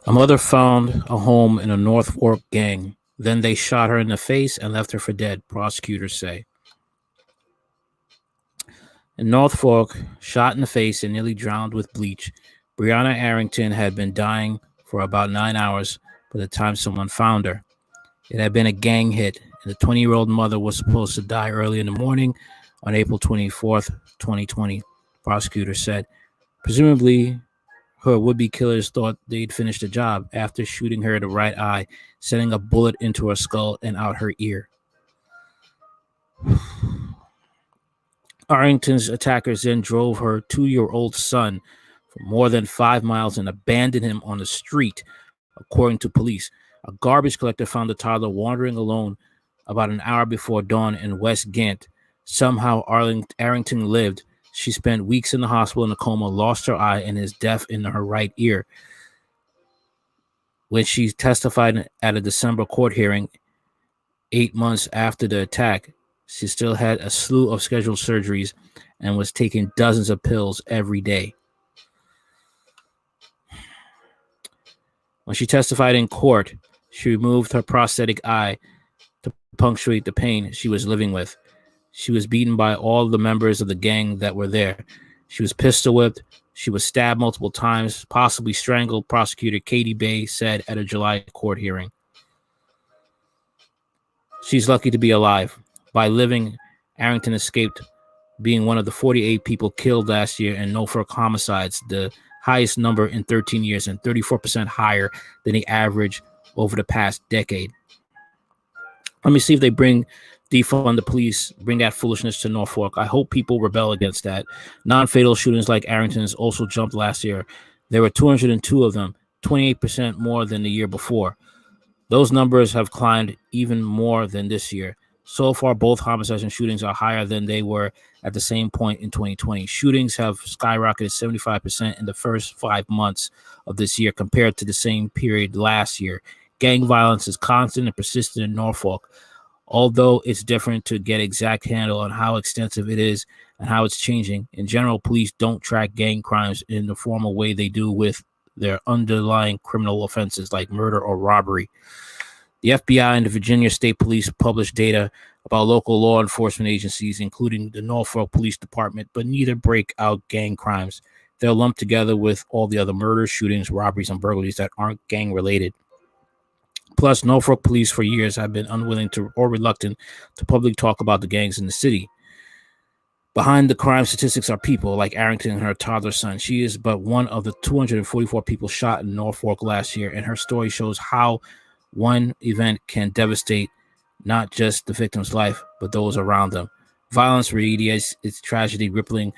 A mother found a home in a North Fork gang. Then they shot her in the face and left her for dead, prosecutors say. In North Fork, shot in the face and nearly drowned with bleach, Brianna Arrington had been dying for about 9 hours by the time someone found her. It had been a gang hit, and the 20-year-old mother was supposed to die early in the morning on April 24th, 2020, prosecutors said. Presumably, her would-be killers thought they'd finished the job after shooting her in the right eye, sending a bullet into her skull and out her ear. Arrington's attackers then drove her 2-year-old son for more than 5 miles and abandoned him on the street, according to police. A garbage collector found the toddler wandering alone about an hour before dawn in West Ghent. Somehow Arrington lived. She spent weeks in the hospital in a coma, lost her eye, and is deaf in her right ear. When she testified at a December court hearing 8 months after the attack, she still had a slew of scheduled surgeries and was taking dozens of pills every day. When she testified in court, she removed her prosthetic eye to punctuate the pain she was living with. She was beaten by all the members of the gang that were there. She was pistol whipped. She was stabbed multiple times, possibly strangled, prosecutor Katie Bay said at a July court hearing. She's lucky to be alive. By living, Arrington escaped being one of the 48 people killed last year in Norfolk homicides, the highest number in 13 years and 34% higher than the average over the past decade. Let me see if they defund the police, bring that foolishness to Norfolk. I hope people rebel against that. Non-fatal shootings like Arrington's also jumped last year. There were 202 of them, 28% more than the year before. Those numbers have climbed even more than this year. So far, both homicides and shootings are higher than they were at the same point in 2020. Shootings have skyrocketed 75% in the first 5 months of this year compared to the same period last year. Gang violence is constant and persistent in Norfolk. Although it's different to get exact handle on how extensive it is and how it's changing, in general, police don't track gang crimes in the formal way they do with their underlying criminal offenses like murder or robbery. The FBI and the Virginia State Police publish data about local law enforcement agencies, including the Norfolk Police Department, but neither break out gang crimes. They're lumped together with all the other murders, shootings, robberies, and burglaries that aren't gang-related. Plus, Norfolk police for years have been unwilling to or reluctant to publicly talk about the gangs in the city. Behind the crime statistics are people like Arrington and her toddler son. She is but one of the 244 people shot in Norfolk last year, and her story shows how one event can devastate not just the victim's life, but those around them. Violence radiates its tragedy, rippling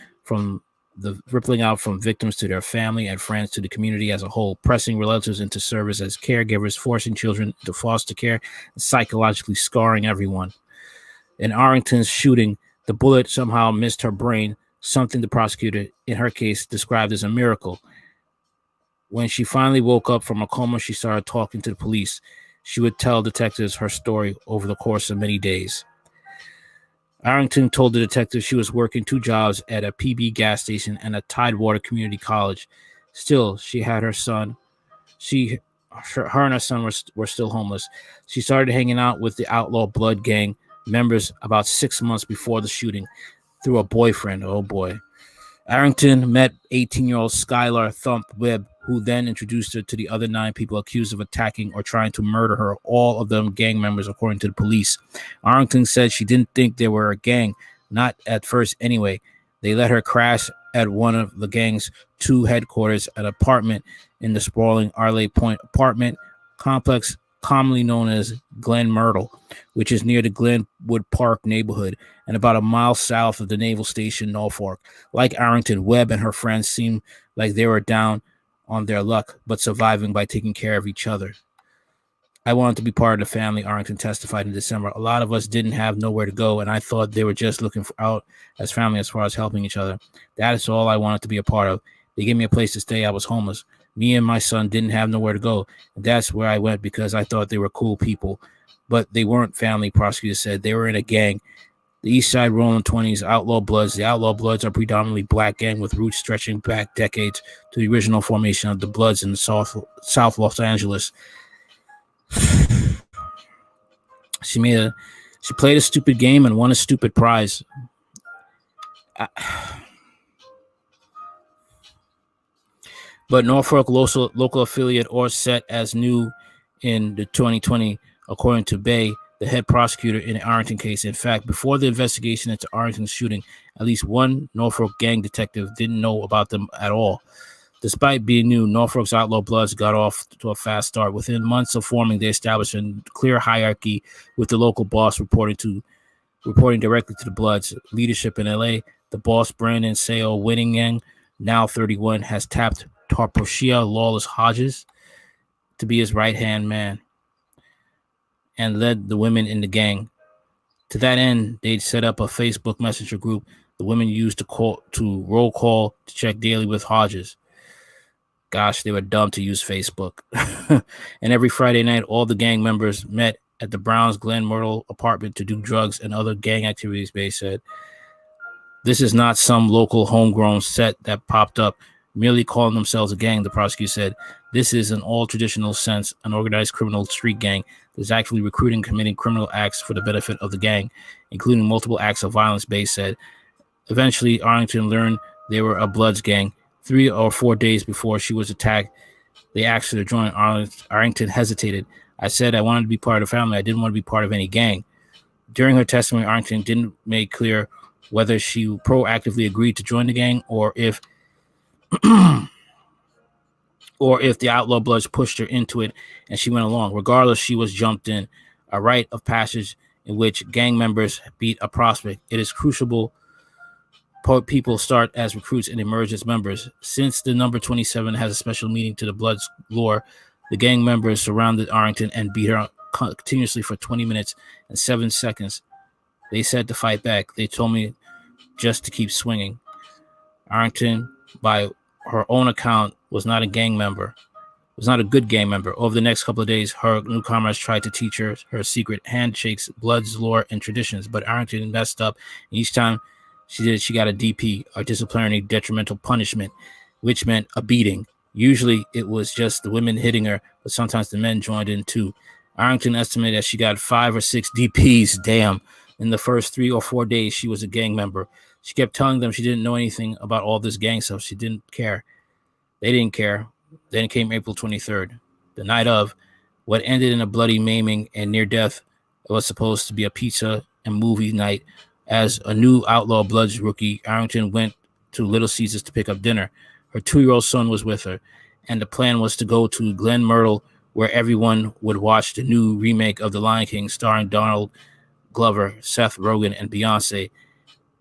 out from victims to their family and friends to the community as a whole, pressing relatives into service as caregivers, forcing children into foster care, and psychologically scarring everyone. In Arrington's shooting, the bullet somehow missed her brain, something the prosecutor, in her case, described as a miracle. When she finally woke up from a coma, she started talking to the police. She would tell detectives her story over the course of many days. Arrington told the detective she was working 2 jobs at a PB gas station and a Tidewater Community College. Still, she had her son. Her and her son were still homeless. She started hanging out with the outlaw Blood Gang members about 6 months before the shooting through a boyfriend. Oh boy. Arrington met 18-year-old Skylar Thump Webb, who then introduced her to the other 9 people accused of attacking or trying to murder her, all of them gang members, according to the police. Arrington said she didn't think they were a gang, not at first anyway. They let her crash at one of the gang's 2 headquarters, an apartment in the sprawling Arley Point apartment complex, commonly known as Glen Myrtle, which is near the Glenwood Park neighborhood and about a mile south of the Naval Station, Norfolk. Like Arrington, Webb and her friends seemed like they were down on their luck, but surviving by taking care of each other. I wanted to be part of the family, Arrington testified in December. A lot of us didn't have nowhere to go, and I thought they were just looking out as family as far as helping each other. That is all I wanted to be a part of. They gave me a place to stay. I was homeless. Me and my son didn't have nowhere to go, and that's where I went because I thought they were cool people. But they weren't family, prosecutors said. They were in a gang. The East Side Rolling 20s, Outlaw Bloods. The Outlaw Bloods are predominantly black gang with roots stretching back decades to the original formation of the Bloods in South Los Angeles. She played a stupid game and won a stupid prize. But Norfolk local affiliate or set as new in the 2020, according to Bay, the head prosecutor in the Arlington case. In fact, before the investigation into Arlington's shooting, at least one Norfolk gang detective didn't know about them at all. Despite being new, Norfolk's Outlaw Bloods got off to a fast start. Within months of forming, they established a clear hierarchy with the local boss reporting directly to the Bloods. Leadership in LA, the boss, Brandon Seo Winningang, now 31, has tapped Tarposhia Lawless Hodges to be his right-hand man and led the women in the gang. To that end, they'd set up a Facebook Messenger group the women used to roll call to check daily with Hodges. Gosh, they were dumb to use Facebook. And every Friday night, all the gang members met at the Browns Glen Myrtle apartment to do drugs and other gang activities, Bay said. This is not some local homegrown set that popped up, merely calling themselves a gang, the prosecutor said. This is, in all traditional sense, an organized criminal street gang that is actually recruiting, committing criminal acts for the benefit of the gang, including multiple acts of violence, Bay said. Eventually, Arlington learned they were a Bloods gang. 3 or 4 days before she was attacked, they asked her to join. Arlington hesitated. I said I wanted to be part of the family. I didn't want to be part of any gang. During her testimony, Arlington didn't make clear whether she proactively agreed to join the gang or if the Outlaw Bloods pushed her into it and she went along. Regardless, she was jumped in, a rite of passage in which gang members beat a prospect. It is crucial people start as recruits and emerge as members. Since the number 27 has a special meaning to the Bloods lore, the gang members surrounded Arlington and beat her continuously for 20 minutes and 7 seconds. They said to fight back. They told me just to keep swinging. Arlington, by her own account, was not a gang member. Was not a good gang member. Over the next couple of days, her newcomers tried to teach her secret handshakes, Bloods lore, and traditions, but Arlington messed up. And each time she got a DP, or disciplinary detrimental punishment, which meant a beating. Usually it was just the women hitting her, but sometimes the men joined in too. Arlington estimated that she got 5 or 6 DPs, damn, in the first 3 or 4 days she was a gang member. She kept telling them she didn't know anything about all this gang stuff. She didn't care. They didn't care. Then came April 23rd, the night of what ended in a bloody maiming and near death. It was supposed to be a pizza and movie night. As a new Outlaw Bloods rookie, Arlington went to Little Caesars to pick up dinner. Her 2-year-old son was with her, and the plan was to go to Glen Myrtle, where everyone would watch the new remake of The Lion King starring Donald Glover, Seth Rogen, and Beyonce.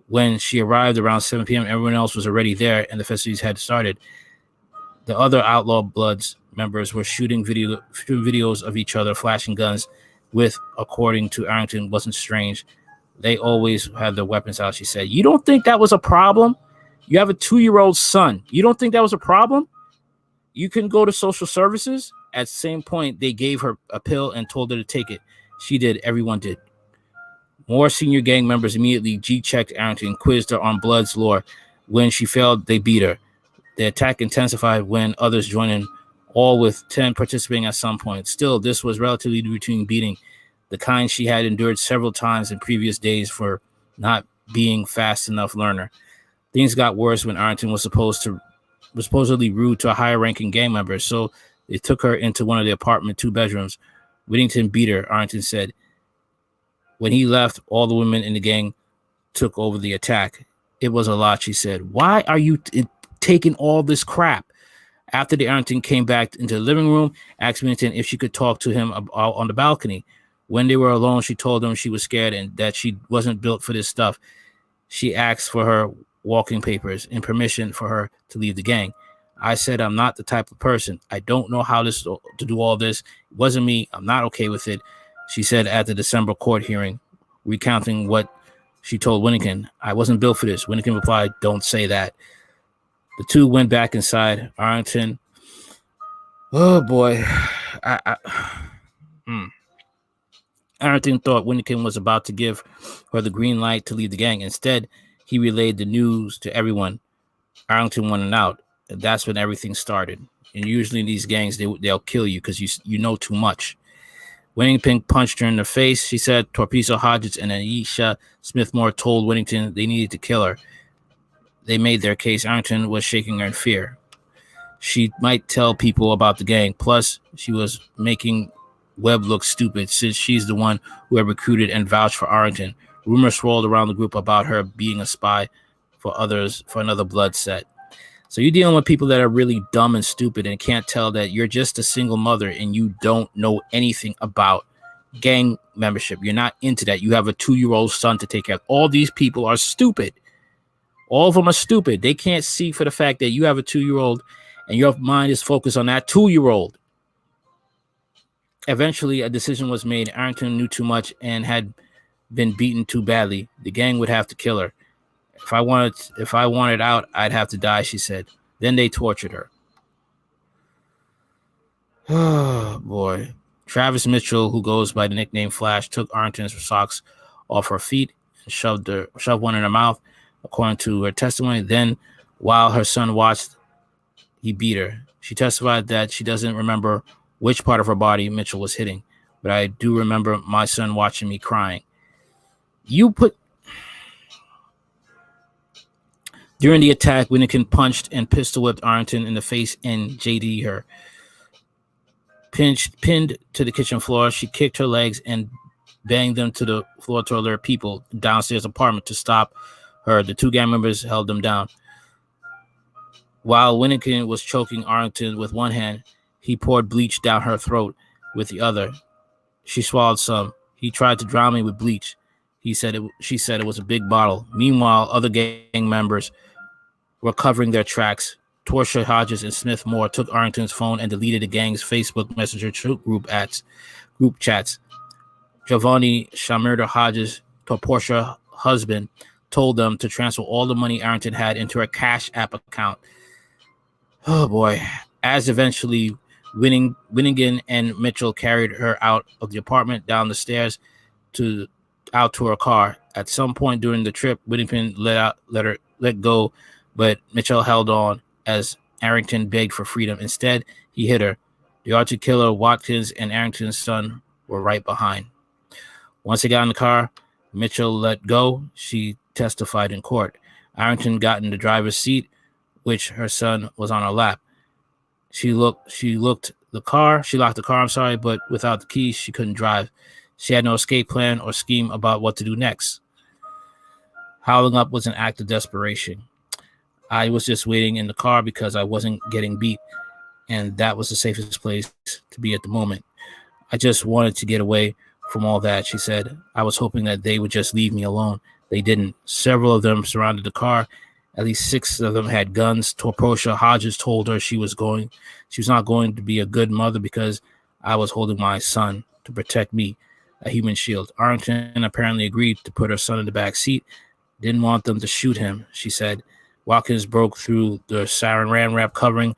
When she arrived around 7 p.m., everyone else was already there, and the festivities had started. The other Outlaw Bloods members were shooting videos of each other, flashing guns, with, according to Arlington, wasn't strange. They always had their weapons out, she said. You don't think that was a problem? You have a 2-year-old son. You don't think that was a problem? You can go to social services. At the same point, they gave her a pill and told her to take it. She did. Everyone did. More senior gang members immediately G-checked Arlington, quizzed her on Blood's lore. When she failed, they beat her. The attack intensified when others joined in, all with 10 participating at some point. Still, this was relatively routine beating, the kind she had endured several times in previous days for not being fast enough learner. Things got worse when Arlington was supposedly rude to a higher-ranking gang member, so they took her into one of the apartment 2 bedrooms. Whittington beat her, Arlington said. When he left, all the women in the gang took over the attack. It was a lot, she said. Why are you taking all this crap? After the Arlington came back into the living room, asked Whittington if she could talk to him on the balcony. When they were alone, she told him she was scared and that she wasn't built for this stuff. She asked for her walking papers and permission for her to leave the gang. I said, I'm not the type of person. I don't know how to do all this. It wasn't me. I'm not okay with it, she said at the December court hearing, recounting what she told Whittington. I wasn't built for this. Whittington replied, don't say that. The two went back inside. Arlington, oh boy. Arrington thought Winnikin was about to give her the green light to leave the gang. Instead, he relayed the news to everyone. Arrington wanted out. And that's when everything started. And usually in these gangs, they'll kill you because you know too much. Whittington punched her in the face. She said Torpedo Hodges and Aisha Smith-Moore told Whittington they needed to kill her. They made their case. Arrington was shaking her in fear. She might tell people about the gang. Plus, she was making Webb look stupid since she's the one who had recruited and vouched for Arrington. Rumors swirled around the group about her being a spy for others for another blood set. So you're dealing with people that are really dumb and stupid and can't tell that you're just a single mother and you don't know anything about gang membership. You're not into that. You have a 2-year-old son to take care of. All these people are stupid. All of them are stupid. They can't see for the fact that you have a 2-year-old and your mind is focused on that 2-year-old. Eventually, a decision was made. Arrington knew too much and had been beaten too badly. The gang would have to kill her. If I wanted out, I'd have to die, she said. Then they tortured her. Oh, boy. Travis Mitchell, who goes by the nickname Flash, took Arrington's socks off her feet and shoved one in her mouth, according to her testimony. Then, while her son watched, he beat her. She testified that she doesn't remember which part of her body Mitchell was hitting, but I do remember my son watching me crying. During the attack, Winnikin punched and pistol whipped Arrington in the face and JD her. Pinned to the kitchen floor, she kicked her legs and banged them to the floor to alert people downstairs apartment to stop her. The 2 gang members held them down. While Winnikin was choking Arrington with one hand, he poured bleach down her throat with the other. She swallowed some. He tried to drown me with bleach. She said it was a big bottle. Meanwhile, other gang members were covering their tracks. Torpedo Hodges and Smith-Moore took Arrington's phone and deleted the gang's Facebook Messenger group chats. Giovanni Shamirda Hodges, Torpedo's husband, told them to transfer all the money Arrington had into her Cash App account. Oh boy. As eventually Winnigan and Mitchell carried her out of the apartment, down the stairs out to her car. At some point during the trip, Whittington let go, but Mitchell held on as Arrington begged for freedom. Instead, he hit her. The alleged killer, Watkins, and Arrington's son were right behind. Once they got in the car, Mitchell let go. She testified in court. Arrington got in the driver's seat, which her son was on her lap. She locked the car, but without the keys, she couldn't drive. She had no escape plan or scheme about what to do next. Howling up was an act of desperation. I was just waiting in the car because I wasn't getting beat, and that was the safest place to be at the moment. I just wanted to get away from all that, she said. I was hoping that they would just leave me alone. They didn't. Several of them surrounded the car. At least 6 of them had guns. Torpedo Hodges told her she was not going to be a good mother because I was holding my son to protect me, a human shield. Arrington apparently agreed to put her son in the back seat. Didn't want them to shoot him, she said. Watkins broke through the saran wrap covering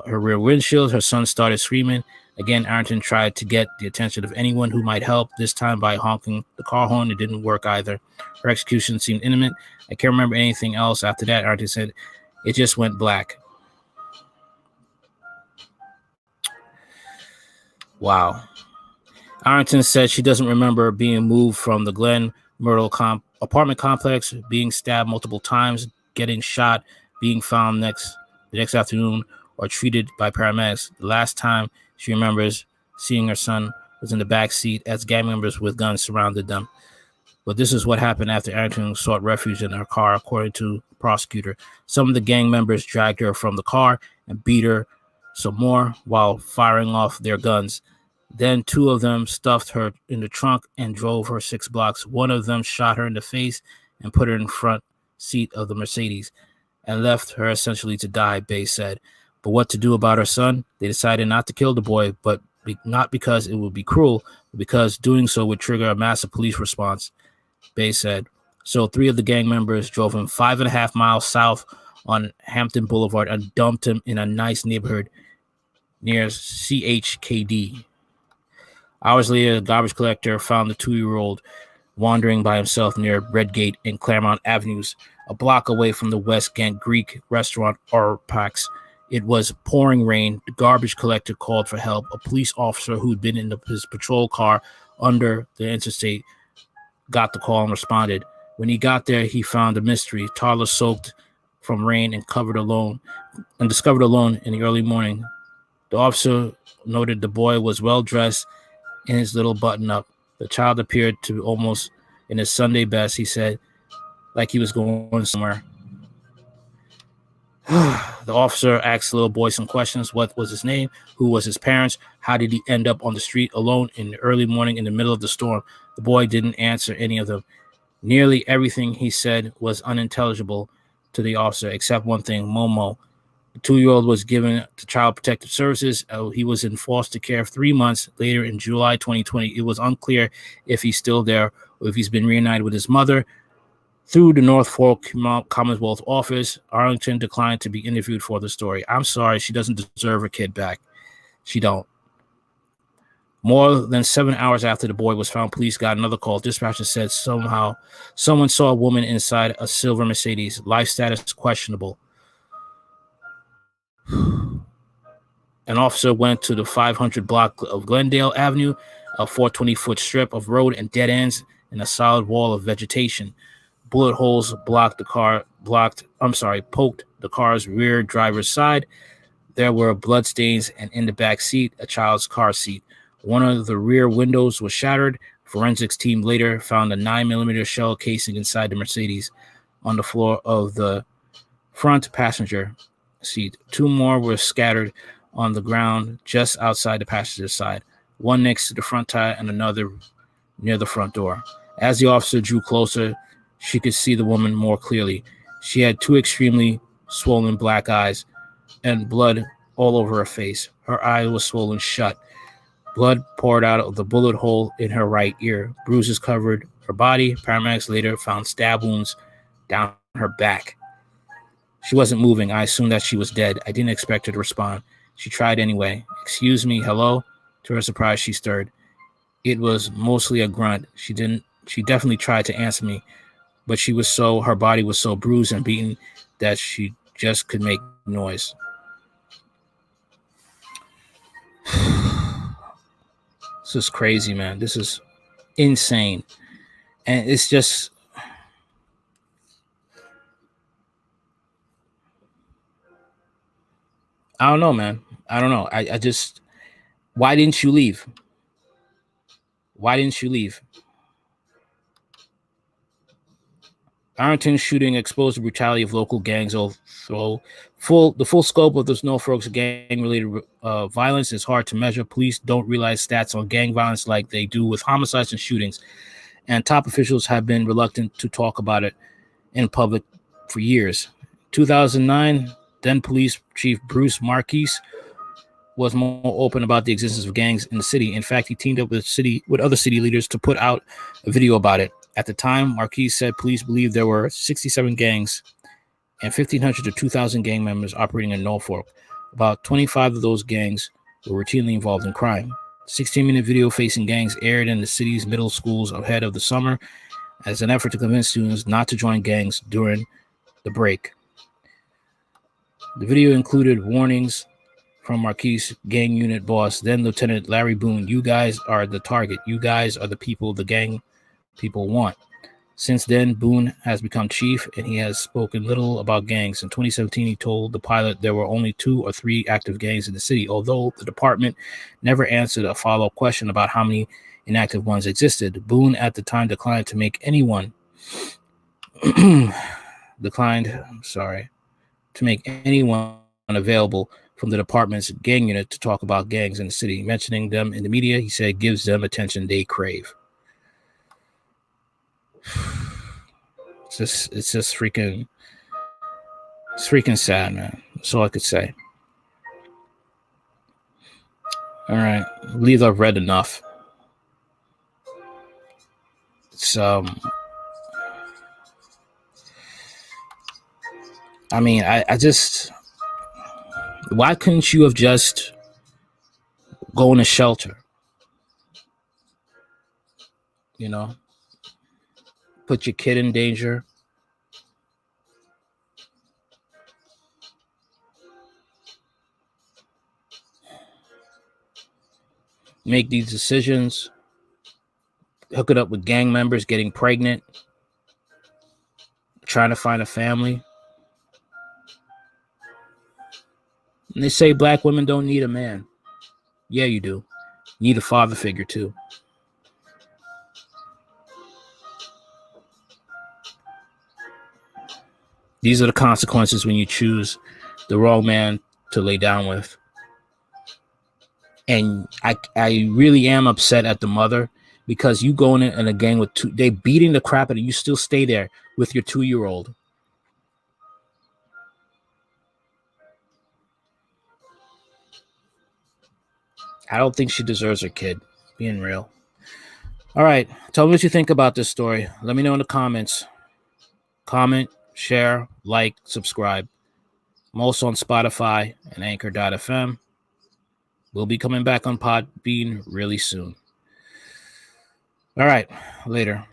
her rear windshield. Her son started screaming. Again, Arrington tried to get the attention of anyone who might help, this time by honking the car horn. It didn't work either. Her execution seemed imminent. I can't remember anything else after that, Arrington said. It just went black. Wow. Arrington said she doesn't remember being moved from the Glen Myrtle apartment complex, being stabbed multiple times, getting shot, being found the next afternoon, or treated by paramedics. The last time she remembers seeing her son was in the back seat as gang members with guns surrounded them. But this is what happened after Arrington sought refuge in her car, according to the prosecutor. Some of the gang members dragged her from the car and beat her some more while firing off their guns. Then 2 of them stuffed her in the trunk and drove her 6 blocks. One of them shot her in the face and put her in front seat of the Mercedes and left her essentially to die, Bay said. But what to do about her son? They decided not to kill the boy, but not because it would be cruel, but because doing so would trigger a massive police response, Bay said. So 3 of the gang members drove him 5.5 miles south on Hampton Boulevard and dumped him in a nice neighborhood near CHKD. Hours later, a garbage collector found the 2-year-old wandering by himself near Redgate and Claremont Avenues, a block away from the West Ghent Greek restaurant Orpax. It was pouring rain. The garbage collector called for help. A police officer who'd been in his patrol car under the interstate got the call and responded. When he got there, he found a mystery. Toddler soaked from rain and discovered alone in the early morning. The officer noted the boy was well dressed in his little button-up. The child appeared to almost in his Sunday best, he said, like he was going somewhere. The officer asked the little boy some questions. What was his name? Who was his parents? How did he end up on the street alone in the early morning in the middle of the storm? The boy didn't answer any of them. Nearly everything he said was unintelligible to the officer, except one thing, Momo. The 2-year-old was given to Child Protective Services. He was in foster care 3 months later in July 2020. It was unclear if he's still there or if he's been reunited with his mother. Through the North Fork Commonwealth office, Arlington declined to be interviewed for the story. I'm sorry, she doesn't deserve her kid back. She don't. More than 7 hours after the boy was found, police got another call. Dispatcher said someone saw a woman inside a silver Mercedes. Life status questionable. An officer went to the 500 block of Glendale Avenue, a 420-foot strip of road and dead ends in a solid wall of vegetation. Bullet holes poked the car's rear driver's side. There were bloodstains, and in the back seat, a child's car seat. One of the rear windows was shattered. Forensics team later found a 9mm shell casing inside the Mercedes on the floor of the front passenger seat. 2 more were scattered on the ground just outside the passenger side, one next to the front tire and another near the front door. As the officer drew closer, she could see the woman more clearly. She had 2 extremely swollen black eyes and blood all over her face. Her eye was swollen shut. Blood poured out of the bullet hole in her right ear. Bruises covered her body. Paramedics later found stab wounds down her back. She wasn't moving. I assumed that she was dead. I didn't expect her to respond. She tried anyway. Excuse me, hello? To her surprise, she stirred. It was mostly a grunt. She definitely tried to answer me, but her body was so bruised and beaten that she just could make noise. This is crazy, man. This is insane. And it's just, I don't know, man. I don't know. I just, why didn't you leave? Why didn't you leave? Arlington shooting exposed the brutality of local gangs. Although the full scope of this Norfolk's gang-related violence is hard to measure. Police don't realize stats on gang violence like they do with homicides and shootings, and top officials have been reluctant to talk about it in public for years. 2009, then Police Chief Bruce Marquis was more open about the existence of gangs in the city. In fact, he teamed up with other city leaders to put out a video about it. At the time, Marquis said police believed there were 67 gangs and 1,500 to 2,000 gang members operating in Norfolk. About 25 of those gangs were routinely involved in crime. 16-minute video facing gangs aired in the city's middle schools ahead of the summer as an effort to convince students not to join gangs during the break. The video included warnings from Marquis gang unit boss, then Lieutenant Larry Boone. You guys are the target. You guys are the people the gang people want. Since then, Boone has become chief, and he has spoken little about gangs. In 2017, he told the pilot there were only 2 or 3 active gangs in the city, although the department never answered a follow-up question about how many inactive ones existed. Boone at the time declined to make anyone available from the department's gang unit to talk about gangs in the city. Mentioning them in the media, he said, gives them attention they crave. It's just freaking sad, man. That's all I could say. All right, I believe I've read enough. It's I mean, I just, why couldn't you have just gone to shelter? you know, put your kid in danger. Make these decisions, hook it up with gang members, getting pregnant, trying to find a family. And they say black women don't need a man. Yeah, you do. You need a father figure too. These are the consequences when you choose the wrong man to lay down with. And I really am upset at the mother, because you going in a gang with two, they beating the crap out of you, still stay there with your 2-year-old. I don't think she deserves her kid, being real. All right. Tell me what you think about this story. Let me know in the comments. Comment, share, like, subscribe. I'm also on Spotify and Anchor.fm. We'll be coming back on Podbean really soon. All right. Later.